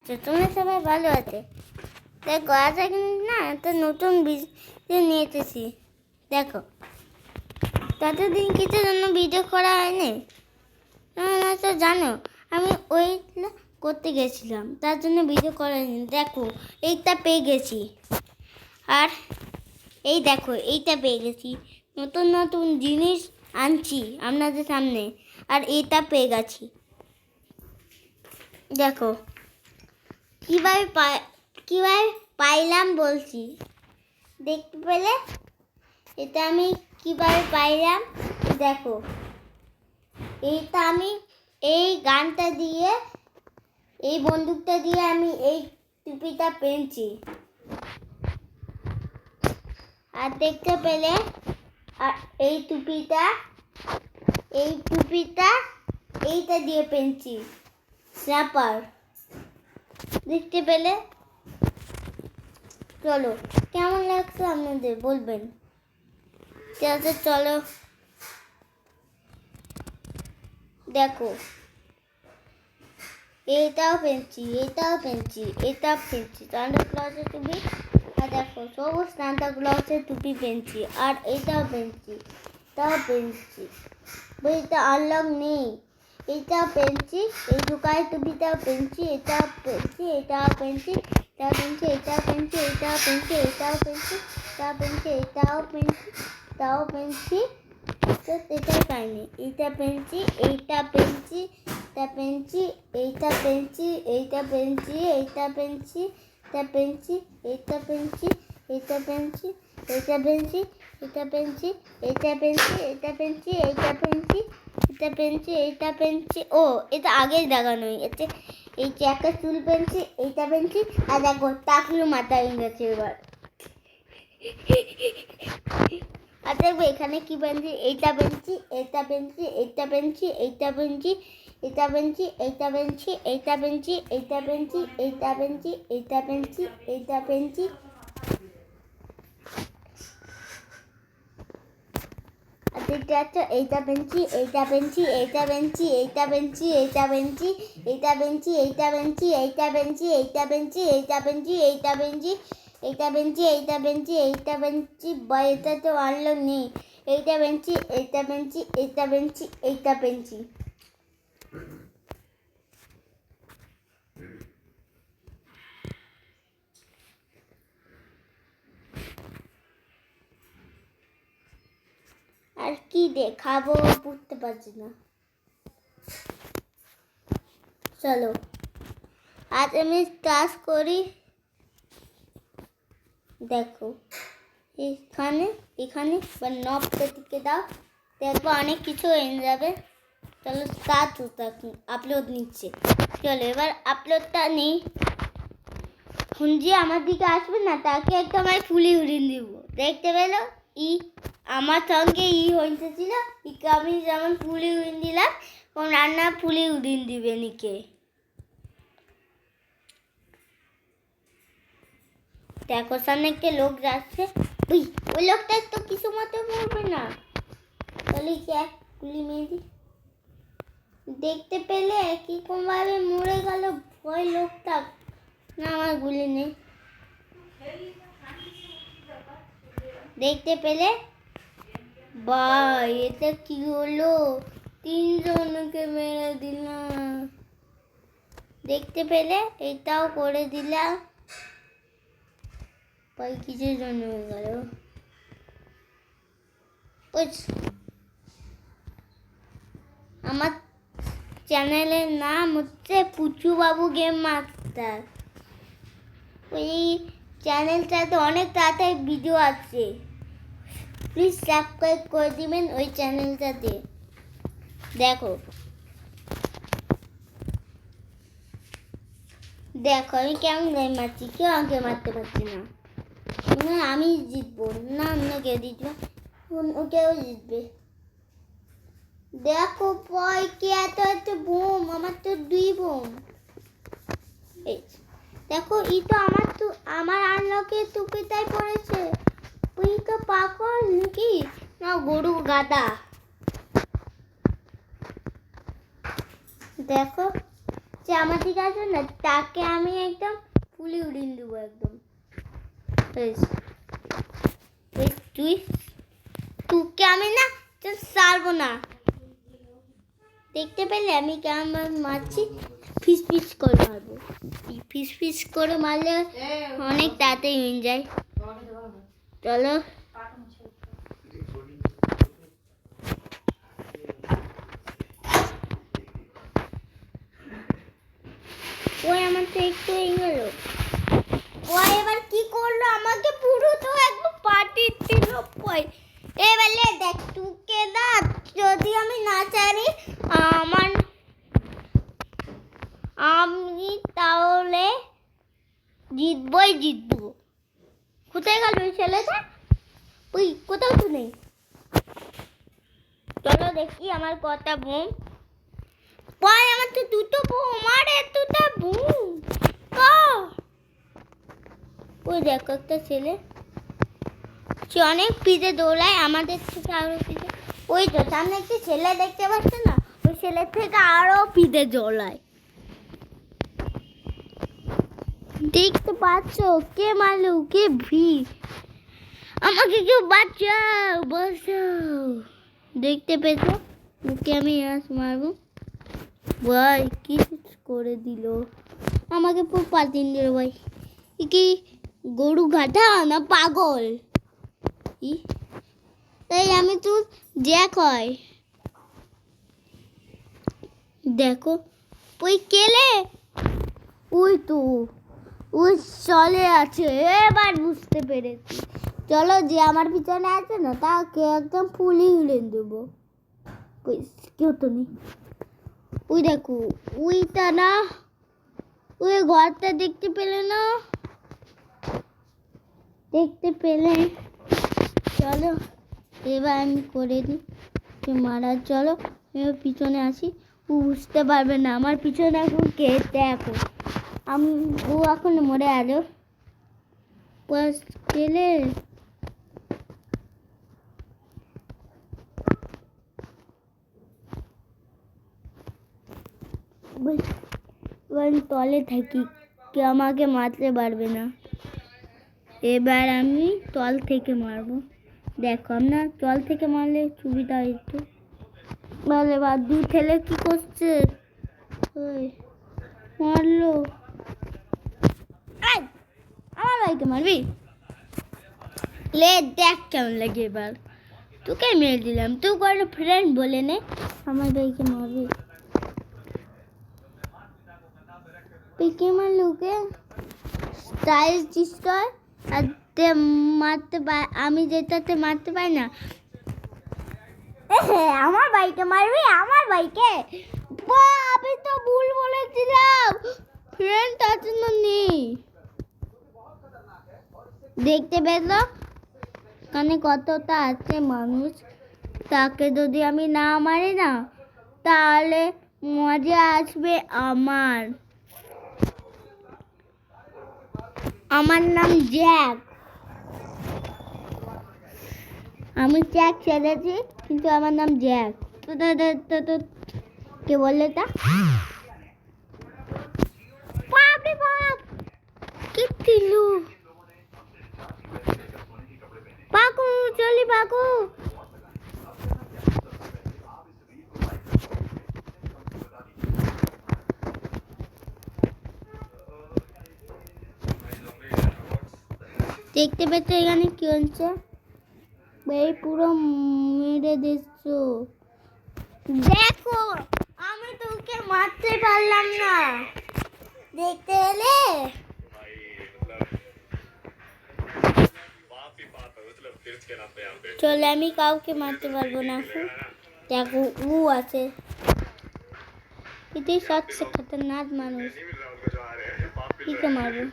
তো তোমরা সবাই ভালো আছে। দেখো আজ না একটা নতুন ভিডিও নিয়ে এসেছি। দেখো ততদিন কিছু জন্য ভিডিও করা হয়নি, তো জানো আমি ওই করতে গেছিলাম, তার জন্য ভিডিও করা হয়নি। দেখো এইটা পেয়ে গেছি, আর এই দেখো এইটা পেয়ে গেছি। নতুন নতুন জিনিস আনছি আপনাদের সামনে, আর এইটা পেয়ে গেছি। দেখো কিভাবে পাইলাম বলছি, দেখতে পেলে? এটা আমি কিভাবে পাইলাম দেখো। এইটা আমি এই গানটা দিয়ে, এই বন্দুকটা দিয়ে আমি এই টুপিটা পেয়েছি। আর দেখতে পেলে আর এই টুপিটা এইটা দিয়ে পেয়েছি, স্ন্যাপার। দেখতে পেলে? চলো কেমন লাগছে আপনাদের বলবেন। চলো দেখো এটাও পেয়েছি, সান্তা ক্লজের টুপি। আর দেখো সবুজ সান্তা ক্লজের টুপি পেয়েছি, আর এটাও পেয়েছি, বইটা আনলক নেই। এটাও পেয়েছি, এই দোকানে টুপিটাও পেয়েছি, এটাও পেয়েছি, এটাও পেয়েছি, এটাও পেয়েছি, এটাও পেয়েছি, এটাও পেয়েছি, এটাও পেয়েছি, এটাও পেয়েছি, এটাও পেয়েছি, এটাও পেয়েছি। এটাই পাইনি। এইটা পেয়েছি, এইটা পেয়েছি, এটা পেয়েছি, এইটা পেয়েছি, এইটা পেয়েছি, এইটা পেয়েছি, এটা পেয়েছি, এইটা পেয়েছি, এইটা পেয়েছি, এইটা পেয়েছি, এটা পেয়েছি, এইটা পেয়েছি, এটা পেয়েছি, এইটা পেয়েছি, এটা পেয়েছি, এইটা পেয়েছি। ও এটা আগেই দেখানো হয়ে গেছে। এই একটা চুল পেয়েছি, এইটা পেয়েছি, আর দেখো টাকলু মাথা হয়ে গেছে এবার। আর দেখবো এখানে কি পেয়েছি, এইটা পেয়েছি, এইটা পেয়েছি, এইটা পেয়েছি, এইটা পেয়েছি, এইটা পেয়েছি, এইটা পেয়েছি, এইটা পেয়েছি, এইটা পেয়েছি, এইটা পেয়েছি, এইটা পেয়েছি, এইটা পেয়েছি। আর দেখতে পাচ্ছ এইটা পেয়েছি, এইটা পেয়েছি, এইটা পেয়েছি, এইটা পেয়েছি, এইটা পেয়েছি, এইটা পেয়েছি, এইটা পেয়েছি, এইটা পেয়েছি, এইটা পেয়েছি, এইটা পেয়েছি, এইটা পেয়েছি, এইটা পেয়েছি, এইটা পেয়েছি, এইটা পেয়েছি। বা এটা তো আনলো নেই। এইটা পেয়েছি, এইটা পেয়েছি, এইটা পেয়েছি, এইটা পেয়েছি। আর কি দেখাবো বুঝতে পারছি না। চলো আজ আমি টাচ করি। দেখো এখানে নবটা দিকে দাও, দেখবো অনেক কিছু হয়ে যাবে। চলো স্টার্ট আপলোড নিচ্ছে। চলো এবার আপলোডটা নিই। যে আমার দিকে আসবে না তাকে একটা আমি ফুলি উড়িয়ে দিব। দেখতে পেলো? আমার সঙ্গে হয়েছিল, ইকে আমি যেমন ফুলি উড়িয়ে দিলাম, রান্না ফুলি উড়িয়ে দিবে নিকে। দেখো সামনে একটা লোক যাচ্ছে, ওই লোকটা তো কিছু মতো পড়বে না। তাহলে গুলি মেরে দেখতে পেলে কিরকম ভাবে মরে গেল ওই লোকটা। না আমার গুলি নেই। দেখতে পেলে? এটা কি হলো? 3 জনকে মেরে দিলাম। দেখতে পেলে? এটাও করে দিলাম। কিসের জন্য হয়ে গেল? আমার চ্যানেলের নাম হচ্ছে পুচু বাবু গেম মাস্টার। ওই চ্যানেলটাতে অনেক তাড়াতাড়ি ভিডিও আছে, প্লিজ সাবস্ক্রাইব করে দিবেন ওই চ্যানেলটাতে। দেখো আমি কেমন গেম মারছি, কেউ আমাকে মারতে পারছি না। আমি জিতবো না, অন্য কেউ জিতবে, কেউ জিতবে। দেখো কে এত বোম, আমার তো 2 বোম। দেখো তো আমার আনলকে টুপিটাই পড়েছে। ওই তো পাগল নাকি না গরু গাদা। দেখো যে আমার দিকে আছে না তাকে আমি একদম ফুলি উড়িয়ে দেবো একদম। তুই তোকে আমি না ছাড়বো না। দেখতে পেলে আমি কেমন মারছি, ফিস ফিস করে মারবো। ফিস ফিস করে মারলে অনেক তাড়াতাড়ি হয়ে যায়। চলো ওই আমার তো একটু হয়ে গেল। ওই এবার কি করলো, আমাকে পুরো তো একদম পার্টি দিল। এবারে দেখ তোকে না যদি আমি না চাই আমি তাহলে জিতবো। কোথায় গেল ওই ছেলেটা? ওই কোথাও তো নেই। চলো দেখি আমার কটা বোম। আমার তো দুটো বোম, আরে দুটো বোম। ওই দেখো একটা ছেলে, সে অনেক পিঠে দৌড়ায় আমাদের থেকে আরো পিঠে। ওই তো সামনে একটি ছেলে দেখতে পাচ্ছে না, ওই ছেলের থেকে আরো পিঠে দৌড়ায়। দেখতে পাচ্ছ কে মারলো, কে ভিড়, আমাকে কেউ বাঁচাও বাঁচাও। দেখতে পেয়েছো ওকে আমি মারবো। ভাই কি করে দিল, আমাকে পুরো পাল্টিয়ে দিল। ভাই কি গরু ঘাটা না পাগল? তাই আমি তো জ্যাক হয়। দেখো ওই কেলে, ওই তো ওই চলে আছে। এবার বুঝতে পেরেছি। চলো যে আমার পিছনে আছে না তাকে একদম ফুলি উড়ে দেবো। কেউ তো নেই। ওই দেখো ওইটা না, ওই ঘরটা দেখতে পেলে না? দেখতে পেলে? চলো এবার আমি করে দিই মারা। চলো পিছনে আসি। ও বুঝতে পারবে না আমার পিছনে এখন কে। দেখো ও এখন মরে আলো পেলে। তলে থাকি, কেউ আমাকে মারতে পারবে না। এবার আমি তল থেকে মারবো। দেখো আমরা তল থেকে মারলে সুবিধা একটু ভালো। এবার দু ঠেলে কি করছে, মারলো। আমার ভাইকে মারবি? লে দেখ কেমন লাগে। এবার তোকে মেরে দিলাম, তুই কোনো ফ্রেন্ড বলে নে আমার ভাইকে মারবি। পিকে মারলো ওকে স্টাইল ডিস্ট্রয় আর মারতে পার। আমি যেটাতে মারতে পারি না। আমার ভাইকে মারবি? আমার ভাইকে? আমি তো ভুল বলেছিলাম, ফ্রেন্ড আছে না নেই। দেখতে পেলো কানে কতটা আছে মানুষ। তাকে যদি আমি না মারি না তাহলে মজা আসবে আমার। আমার নাম জ্যাক। আমি জ্যাক ছেড়েছি কিন্তু আমার নাম জ্যাক। কে বললে তা? বাপরে বাপ কি দিলু। পাকু চলি পাকু। দেখতে পেতে এখানে কি হচ্ছে? এই পুরো মেরে দিচ্ছ। দেখো আমি তোকে মারতে পারলাম না। দেখতে এলে চলে আমি কাউকে মারতে পারবো না। দেখো ও আছে, এটাই সবচেয়ে খতরনাক মানুষ। কিকে মারবো?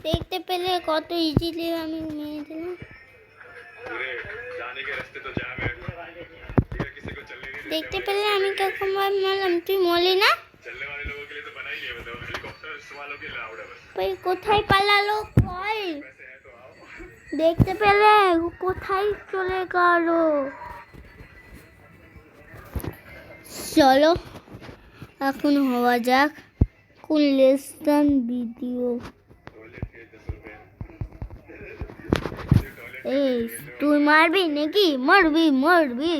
দেখতে পেলে কত ইজিলি আমি মেরে দিলাম। দেখতে পেলে আমি কখন মারলাম, তুই মরলি না? কোথায় পালালো? দেখতে পেলে কোথায় চলে গেল? চলো এখন হওয়া যাক কোন লেসন ভিডিও। এই তুই মারবি নাকি? মারবি মারবি।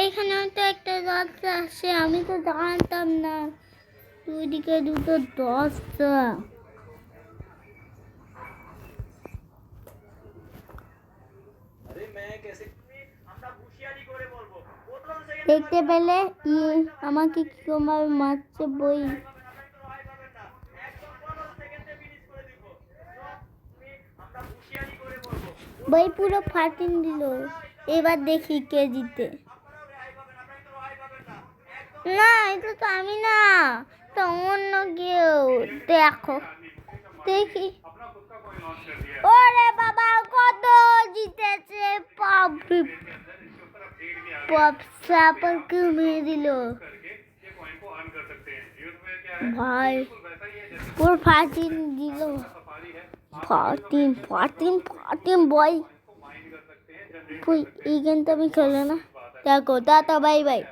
এখানেও তো একটা দশটা আসে, আমি তো জানতাম না। দুইদিকে দুটো দশটা। দেখতে পেলে আমাকে কিভাবে মারছে বই। বই পুরো ফাটিয়ে দিল। এবার দেখি কে জিতে। না এটা তো আমি না, তো অন্য কেউ। দেখো দেখি। ওরে বাবা কত জিতেছে। মেরে দিল ভাই, পুরো ফাটিয়ে দিল। ফাটিয়ে বই। এই গেমটা আমি খেলে না। দেখো টাটা বাই বাই।